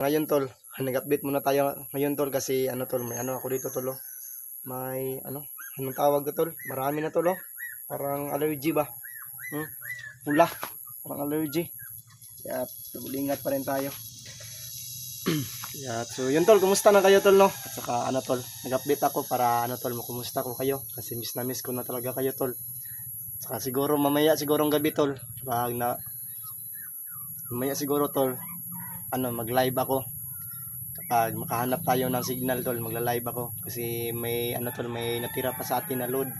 Ngayon tol, nag-update muna tayo ngayon tol kasi ano tol, may ano ako dito tol. May anong tawag ko tol? Marami na tol oh. Parang allergy ba? Hmm? Pula, parang allergy. Kaya ingat pa rin tayo. Yeah, so yun tol, kumusta na kayo tol no? At saka ano tol, nag-update ako para ano tol, kumusta ko kayo kasi miss na miss ko na talaga kayo tol. Saka siguro mamaya sigurong gabi tol, mamaya siguro tol, mag-live ako. Kapag makahanap tayo ng signal tol, magla-live ako kasi may tol, may natira pa sa atin na load.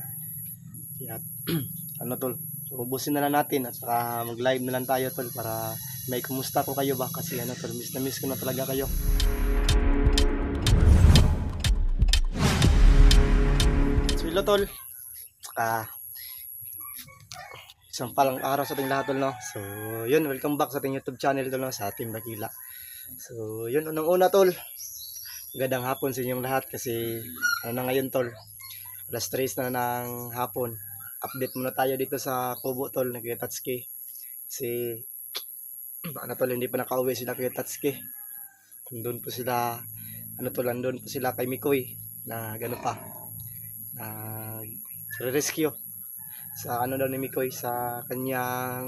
Kaya tol, so ubusin na lang natin at saka mag-live na lang tayo tol para may kumusta ko kayo ba kasi tol, miss na miss ko na talaga kayo. So hello tol. Saka isang palang araw sa ating lahat tol no. So yun, welcome back sa ating YouTube channel tol no, sa Team Dakila. So yun, unang-una tol, magandang hapon sa inyong lahat kasi na ngayon tol, alas 3 na ng hapon. Update muna tayo dito sa Kubo tol, na Kuya Tatsuki. Kasi tol, hindi pa nakauwi sila Kuya Tatsuki. Nandun po sila nandun po sila kay Mikoy na pa na rescue sa daw ni Mikoy sa kanyang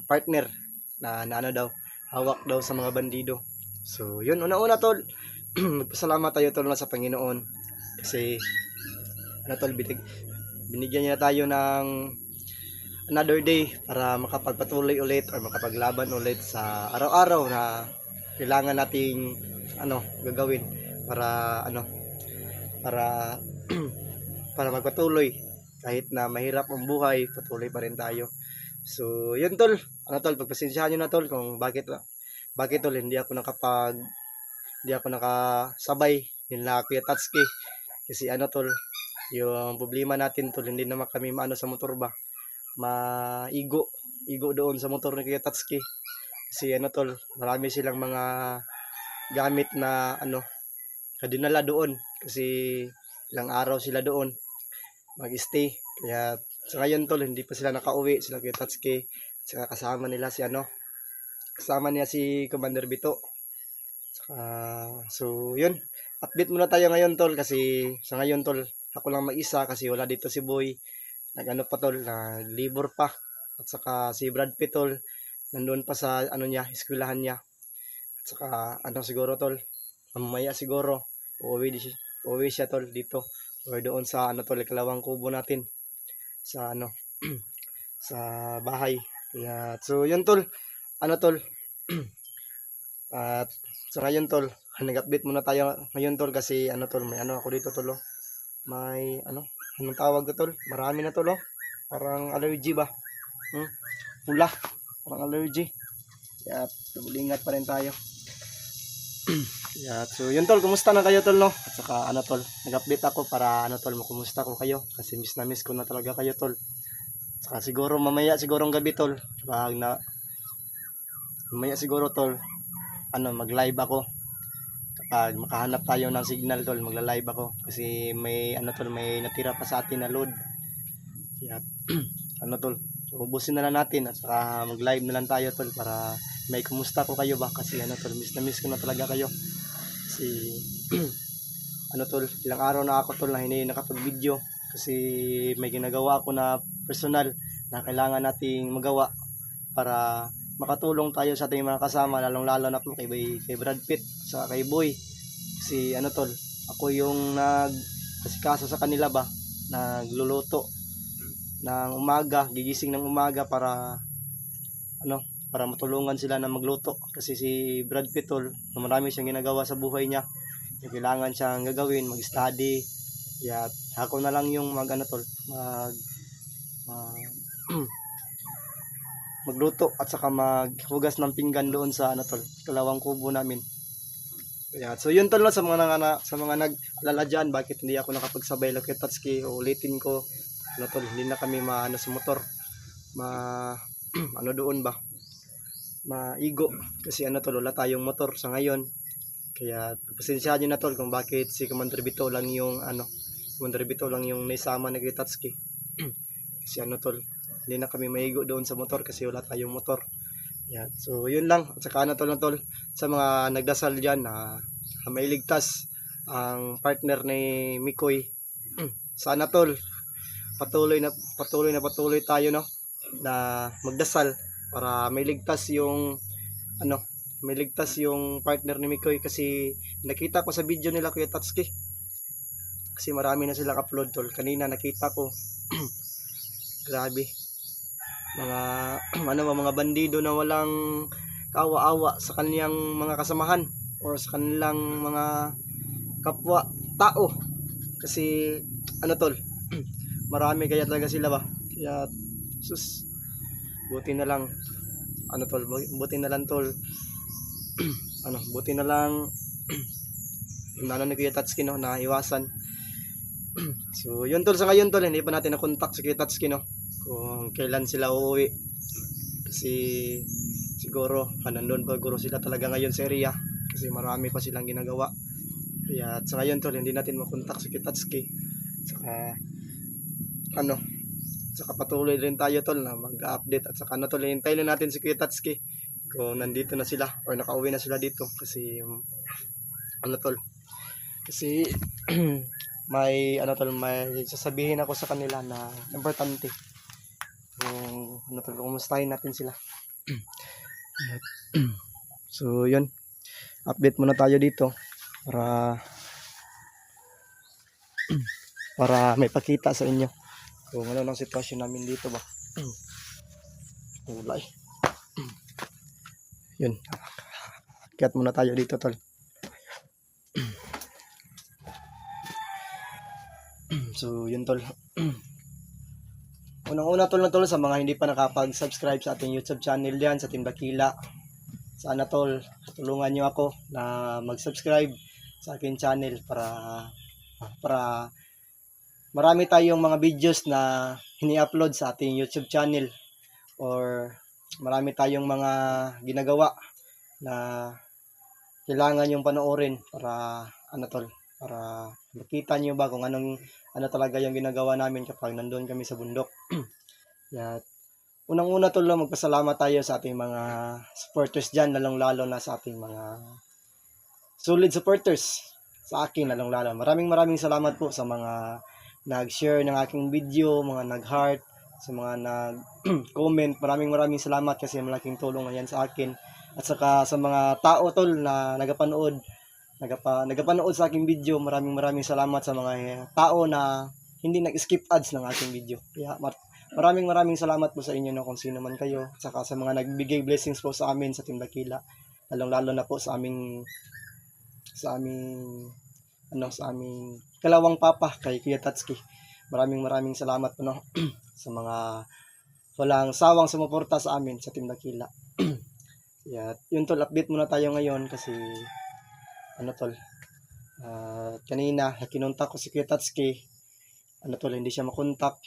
partner na daw, hawak daw sa mga bandido. So yun, una-una tol, magpasalamat tayo tol sa Panginoon kasi tol, binigyan niya tayo ng another day para makapagpatuloy ulit or makapaglaban ulit sa araw-araw na kailangan nating gagawin para para para magpatuloy kahit na mahirap ang buhay, patuloy pa rin tayo. So yun tol, tol, pagpasensyahan niyo na tol kung bakit tol hindi ako nakasabay nila Kuya Tatsuki kasi tol, yung problema natin tol, hindi naman kami sa motor ba, maigo doon sa motor ni Kuya Tatsuki kasi tol, marami silang mga gamit na kadinala doon kasi ilang araw sila doon mag-stay. Kaya sa ngayon tol, hindi pa sila nakauwi, sila Kuya Tatsuki at saka kasama niya si Commander Bito. So yun, update muna tayo ngayon tol kasi sa ngayon tol, ako lang mag-isa kasi wala dito si Boy, pa tol, naglibor pa, at saka si Brad Pitt tol, nandoon pa sa eskwelahan niya. At saka siguro tol, mamaya siguro uuwi siya tol dito or doon sa tol, ikalawang kubo natin sa sa bahay. Kaya so yun tol, tol at sa ngayon tol, nag-update muna tayo ngayon tol kasi tol, may ako dito tol oh. May anong tawag ko tol? Marami na tol oh. Parang allergy ba? Pula, parang allergy. Kaya ingat pa rin tayo. Yeah, so yun tol, kumusta na kayo tol no? At saka tol, nag-update ako para tol, makumusta ko kayo kasi miss na miss ko na talaga kayo tol. At saka siguro mamaya sigurong gabi tol, mamaya siguro tol, mag-live ako. Kapag makahanap tayo ng signal tol, magla-live ako kasi may tol, may natira pa sa atin na load. Kaya tol, so ubusin na lang natin at saka mag-live na lang tayo tol para may kumusta ko kayo ba kasi tol, miss na miss ko na talaga kayo. Kasi tol, ilang araw na ako tol na hindi nakapag-video kasi may ginagawa ako na personal na kailangan nating magawa para makatulong tayo sa ating mga kasama, lalong-lalo na po kay Brad Pitt sa kay Boy. Kasi tol, ako yung nagkasikaso sa kanila ba, nagluluto ng umaga, gigising ng umaga para para matulungan sila na magluto kasi si Brad Pitt tol, marami siyang ginagawa sa buhay niya. Yung kailangan siyang gagawin, mag-study. Kaya ako na lang yung tol, magluto at saka maghugas ng pinggan doon sa tol, kalawang kubo namin. Kaya so yun tol, sa mga nag-alala dyan, bakit hindi ako nakapagsabay lang kay Tatsuki, ulitin ko tol, hindi na kami sa motor doon ba, maigo kasi tol, wala tayong motor sa ngayon. Kaya pasensyahan nyo na tol kung bakit si Commander Bito lang yung naisama ni Kuya Tatsuki kasi tol, hindi na kami maigo doon sa motor kasi wala tayong motor. Yan. So, yun lang. At saka na tol, sa mga nagdasal dyan na may ligtas ang partner ni Mikoy. Sana tol, patuloy tayo no na magdasal para may ligtas yung ano, may ligtas yung partner ni Mikoy kasi nakita ko sa video nila Kuya Tatsuki. Kasi marami na sila upload tol. Kanina nakita ko. Grabe. Mga mga bandido na walang kaawa-awa sa kaniyang mga kasamahan or sa kanilang mga kapwa tao. Kasi tol, marami kaya talaga sila ba. Kaya sus, buti na lang tol, buti na lang tol. Buti na lang ni Kuya Tatsuki no na iwasan. So yun tol, sa ngayon tol hindi pa natin na-contact si Kuya Tatsuki no kung kailan sila uuwi. Kasi siguro nandun pa siguro sila talaga ngayon sa area kasi marami pa silang ginagawa. Kaya sa ngayon tol hindi natin makontak si Kitatsuki. Saka saka patuloy rin tayo tol na mag-update at saka tol hintayin lang natin si Kitatsuki kung nandito na sila or nakauwi na sila dito kasi tol kasi may may sasabihin ako sa kanila na importante kung tol, kumustahin natin sila. So yun, update muna tayo dito para may pakita sa inyo kung ano ang sitwasyon namin dito ba. Ulay. Yun, akyat muna tayo dito tol. So yun tol. Unang-una tol sa mga hindi pa nakapag-subscribe sa ating YouTube channel diyan sa Team Dakila. Sana tol, tulungan niyo ako na mag-subscribe sa aking channel para marami tayong mga videos na ini-upload sa ating YouTube channel or marami tayong mga ginagawa na kailangan yung panoorin para tol, para makita niyo ba kung ano talaga yung ginagawa namin kapag nandoon kami sa bundok. At unang-una tol, magpasalamat tayo sa ating mga supporters dyan, lalong-lalo na sa ating mga solid supporters sa akin, lalong-lalo. Maraming salamat po sa mga nag-share ng aking video, mga nag-heart, sa mga nag-comment. Maraming salamat kasi malaking tulong na yan sa akin. At saka sa mga tao tol na nagapanood sa aking video, maraming salamat sa mga tao na hindi nag-skip ads ng aking video. Kaya maraming salamat po sa inyo no, kung sino man kayo. At saka sa mga nagbigay blessings po sa amin sa Team Dakila, lalong-lalo na po sa aming kalawang papa kay Kuya Tatsuki. Maraming salamat po no sa mga walang sawang sumuporta sa amin sa Team Dakila. Kaya yun tol, update muna tayo ngayon kasi tol, kanina kinontak ko si Kuya Tatsuki, tol, hindi siya makontak.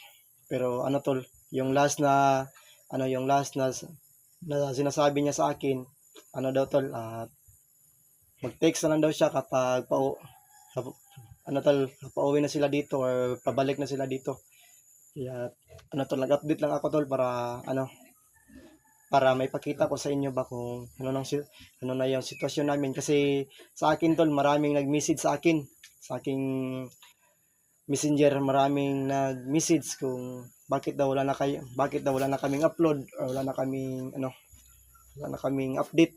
Pero tol, yung last na sinasabi niya sa akin, daw tol, mag-text na lang daw siya kapag tol, pauwi na sila dito or pabalik na sila dito. Kaya tol, nag-update lang ako tol para may pakita ko sa inyo ba kung ano na yung sitwasyon namin. Kasi sa akin tol, maraming nag-message sa akin sa aking messenger, maraming nag-message kung bakit daw wala na kaming upload or wala na kaming update.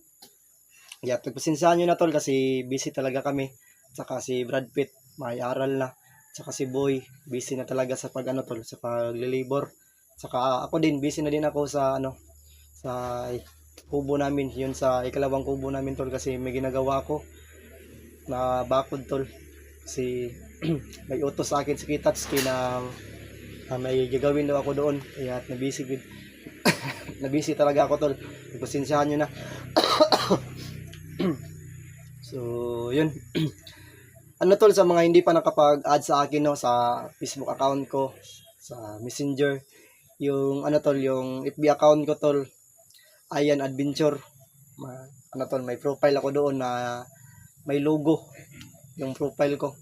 Kaya pagpasensyahan nyo na tol kasi busy talaga kami. Saka si Brad Pitt may aral na, saka si Boy busy na talaga sa tol, sa paglilibor. Saka ako din busy na din ako sa sa kubo namin, yun sa ikalawang kubo namin tol, kasi may ginagawa ako na bakod tol. Kasi may utos sa akin si Kitatsuki na may gagawin daw ako doon. Kaya nabisi talaga ako tol. Pagpasensyahan nyo na. So yun. Tol, sa mga hindi pa nakapag-add sa akin no, sa Facebook account ko, sa Messenger, yung tol, yung FB account ko tol, Ayan Adventure. Tol, may profile ako doon na may logo yung profile ko.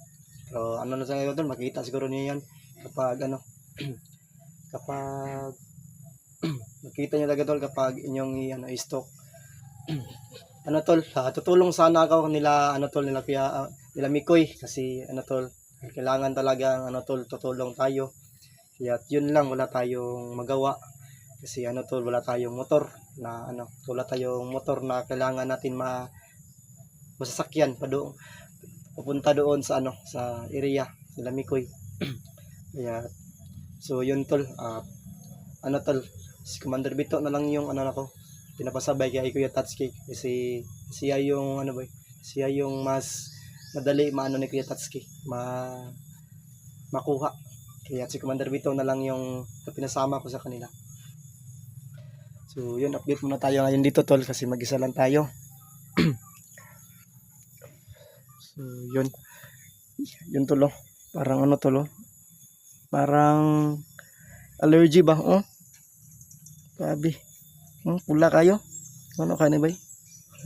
So na sa ngayon tol, makita siguro niyo yan kapag Makita nyo talaga tol kapag inyong i-stock. Ano tol, tutulong sana ako nila nila kaya nila Mikoy kasi tol, kailangan talaga tol, tutulong tayo. Kaya yun lang, wala tayong magawa kasi tol, wala tayong motor na wala tayong motor na kailangan natin masasakyan pa doon pupunta doon sa sa area nila Mikoy. Kaya so yun tol, tol, si Commander Bito na lang yung nako pinapasabay kay Kuya Tatsuki kasi siya yung siya yung mas madali ni Kuya Tatsuki makuha. Kaya si Commander Bito na lang yung pinasama ko sa kanila. So yun, update muna tayo ngayon dito tol kasi mag-isa lang tayo. So yun tol, parang tol, parang allergy ba grabe. Pula kayo. Ano ka ni bay?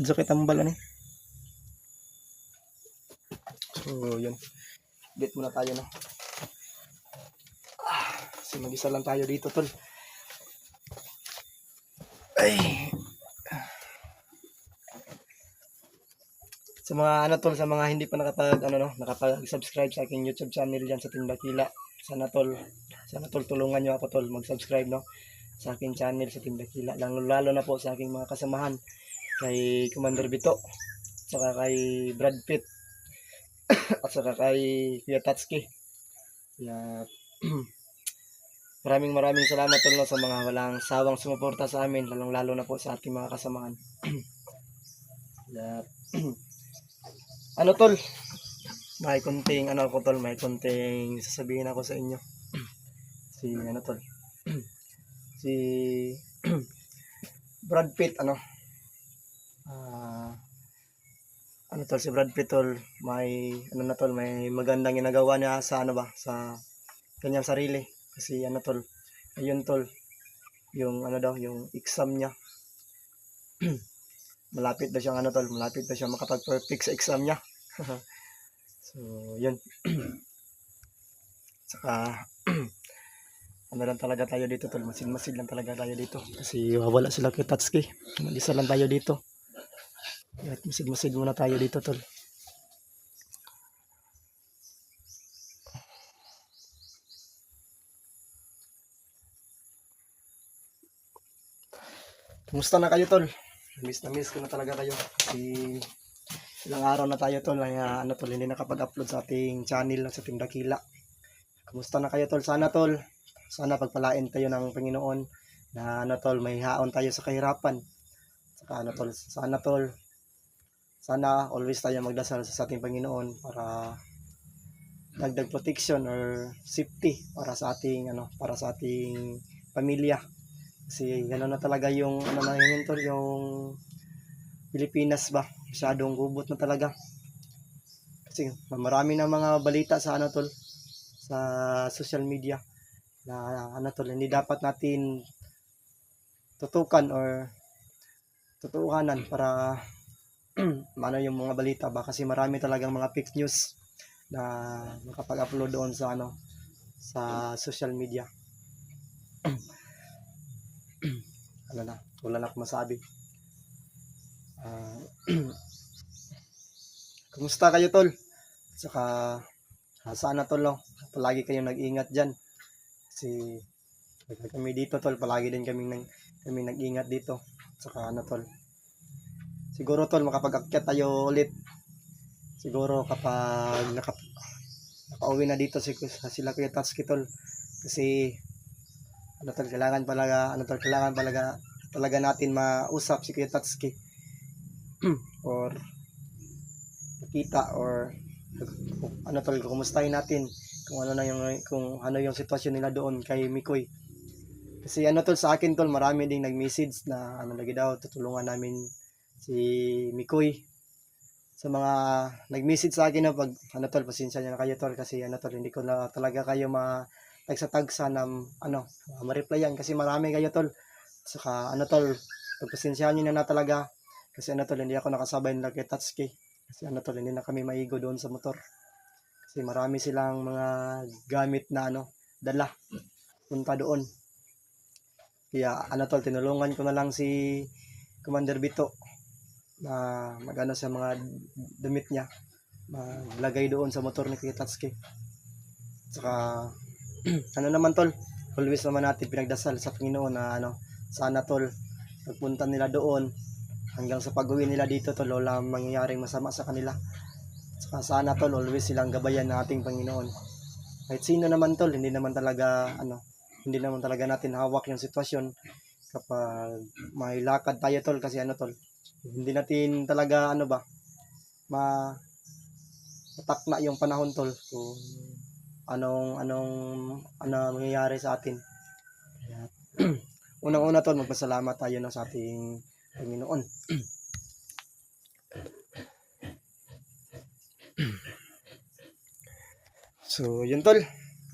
Sakit ang bala ni. So, yun. Update muna tayo, no? Kasi mag-isa lang tayo dito, tol. Ay. Sa mga tol, sa mga hindi pa nakapag-subscribe sa aking YouTube channel diyan sa Team Dakila. Sana tol, tulungan niyo ako tol mag-subscribe, no? Sa aking channel sa Team Dakila, lalo na po sa aking mga kasamahan kay Commander Bito, saka kay Brad Pitt at saka kay Kuya Tatsuki. Kaya maraming salamat tol sa mga walang sawang sumuporta sa amin, lalo na po sa ating mga kasamahan. Tol, may konting may konting sasabihin ako sa inyo. Si tol, si Brad Pitt tol, si Brad Pitt tol, may tol, may magandang ginagawa niya sa sa kanyang sarili kasi tol, ayun tol, yung yung exam niya. malapit na siyang malapit na siyang makapag-perfect sa exam niya. So yun. Saka lang talaga tayo dito tol, masid lang talaga tayo dito kasi wala sila kay Tatsuki, mag-isa lang tayo dito. At masid muna tayo dito tol. Kumusta na kayo tol? Miss ko na talaga kayo kasi ilang araw na tayo tol na tol, hindi nakapag-upload sa ating channel sa Team Dakila. Kumusta na kayo tol? Sana pagpalain tayo ng Panginoon na tol, may haon tayo sa kahirapan. Saka tol, sana always tayo magdasal sa ating Panginoon para dagdag protection or safety para sa ating pamilya. Kasi gano'n na talaga yung tol, yung Pilipinas ba? Masyadong gubot na talaga. Kasi marami na mga balita sa tol, sa social media na tol, hindi dapat natin tutukan or tutuhanan para yung mga balita ba, kasi marami talagang mga fake news na makapag-upload doon sa sa social media. Wala na akong masabi. Kumusta kayo tol? Saka sana tol, palagi kayong nag-ingat dyan. Kasi kami dito tol, palagi din kami nag-ingat dito. Saka tol, siguro tol, makapag-akyat tayo ulit. Siguro kapag nakauwi na dito sila Kuya Tatsuki tol. Kasi tol, kailangan talaga natin mausap si Kuya Tatsuki. Or makita or tol, kumustahin natin kung ano yung sitwasyon nila doon kay Mikoy. Kasi tol, sa akin tol, marami ding nag-message na lagi daw tutulungan namin si Mikoy. Sa mga nag-message sa akin pag tol, pasensya na kayo tol kasi tol, hindi ko na talaga kayo tagsa-tagsa na ma-replyan kasi marami kayo tol. Saka tol, pagpasensyahan niyo na talaga kasi tol, hindi ako nakasabay nila kay Tatsuki kasi tol, hindi na kami maigo doon sa motor kasi marami silang mga gamit na dala punta doon. Kaya ano tol, tinulungan ko na lang si Commander Bito na magano sa mga damit niya, maglagay doon sa motor ni Kuya Tatsuki. Saka ano naman tol, always naman natin pinagdasal sa Panginoon na ano, sana tol, pagpunta nila doon hanggang sa pag-uwi nila dito tol, wala mangyayaring masama sa kanila. Saka sana tol, always silang gabayan ng ating Panginoon. Kahit sino naman tol, hindi naman talaga natin hawak yung sitwasyon kapag may lakad tayo tol, kasi ano tol, hindi natin talaga ano ba, matakna yung panahon tol kung ano mangyayari sa atin. Kaya, unang-una tol, magpasalamat tayo no, sa ating Panginoon. So yun tol,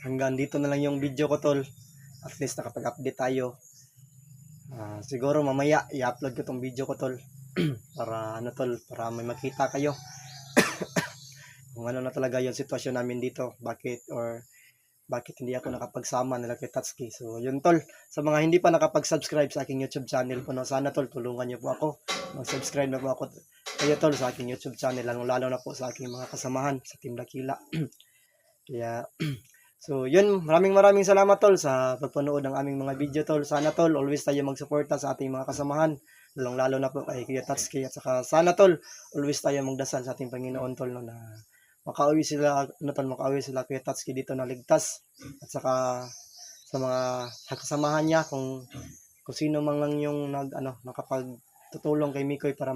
hanggang dito na lang yung video ko tol. At least nakapag-update tayo. Siguro mamaya i-upload ko tong video ko tol para ano tol, para may makita kayo kung ano na talaga yung sitwasyon namin dito, bakit hindi ako nakapagsama nila kay Tatsuki. So yun tol, sa mga hindi pa nakapag-subscribe sa aking YouTube channel po, no, sana tol, tulungan niyo po ako, mag-subscribe na po ako kayo tol sa aking YouTube channel, lalo na po sa aking mga kasamahan sa Team Dakila. Kaya so yun, maraming salamat tol sa pagpanood ng aming mga video tol. Sana tol, always tayo magsuporta sa ating mga kasamahan, lalo na po kay Kuya Tatsuki. At saka sana tol, always tayo magdasal sa ating Panginoon tol, no, na makauwi sila Kuya Tatsuki dito na ligtas. At saka sa mga kasamahan niya, kung sino man lang yung nakapagtutulong kay Mikoy para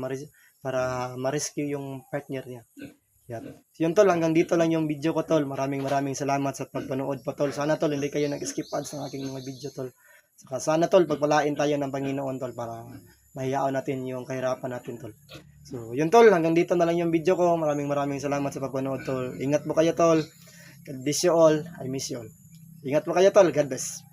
ma-rescue yung partner niya. Yun tol, hanggang dito lang yung video ko tol. Maraming salamat sa pagpanood po tol. Sana tol, hindi kayo nag-skip ads ng aking mga video tol. Saka sana tol, pagpalain tayo ng Panginoon tol, para mahiyaan natin yung kahirapan natin tol. So yun tol, hanggang dito na lang yung video ko. Maraming salamat sa pagpanood tol. Ingat po kayo tol. God bless you all. I miss you all. Ingat po kayo tol. God bless.